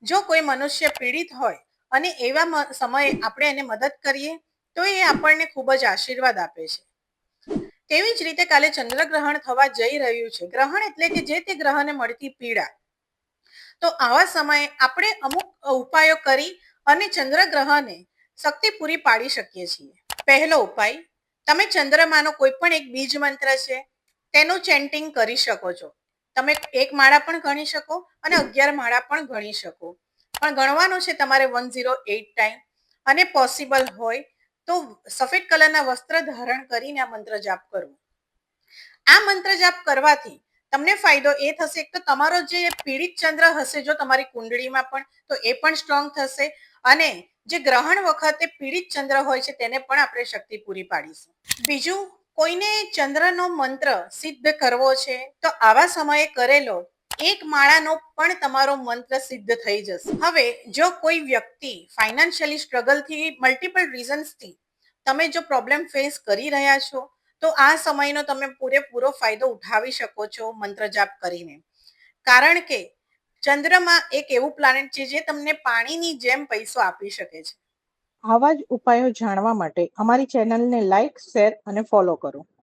જો કોઈ મનુષ્ય પીડિત હોય અને એવા સમયે આપણે એને મદદ કરીએ તો એ આપણને ખૂબ જ આશીર્વાદ આપે છે. તેવી જ રીતે કાલે ચંદ્રગ્રહણ થવા જઈ રહ્યું છે. ગ્રહણ એટલે કે જે તે ગ્રહને મળતી પીડા. તો આવા સમયે આપણે અમુક ઉપાયો કરી અને ચંદ્રગ્રહને શક્તિ પૂરી પાડી શકીએ છીએ. પહેલો ઉપાય, તમે ચંદ્રમાનો કોઈ પણ એક બીજ મંત્ર છે તેનું ચેન્ટિંગ કરી શકો છો. તમે એક માળા પણ ગણી શકો અને 11 માળા પણ ગણી શકો, પણ ગણવાનું છે તમારે 108 ટાઈમ. અને પોસિબલ હોય તો સફેદ કલરના વસ્ત્ર ધારણ કરીને આ મંત્ર જાપ કરવો. આ મંત્ર જાપ કરવાથી તમને ફાયદો એ થશે કે તમારો જે પીડિત ચંદ્ર હશે જો તમારી કુંડળીમાં પણ, તો એ પણ સ્ટ્રોંગ થશે અને જે ગ્રહણ વખતે પીડિત ચંદ્ર હોય છે તેને પણ આપણે શક્તિ પૂરી પાડીશું. બીજું, કોઈને ચંદ્રનો મંત્ર સિદ્ધ કરવો છે તો આવા સમયે કરેલો એક માળાનો પણ તમારો મંત્ર સિદ્ધ થઈ જશે. હવે જો કોઈ વ્યક્તિ ફાઇનાન્શિયલી સ્ટ્રગલથી મલ્ટિપલ રીઝન્સથી તમે જો પ્રોબ્લેમ ફેસ કરી રહ્યા છો તો આ સમયનો તમે પૂરેપૂરો ફાયદો ઉઠાવી શકો છો મંત્ર જાપ કરીને. કારણ કે ચંદ્રમાં એક એવું પ્લાનેટ છે જે તમને પાણીની જેમ પૈસો આપી શકે છે. આવા જ ઉપાયો જાણવા માટે અમારી ચેનલને લાઇક, શેર અને ફોલો કરો.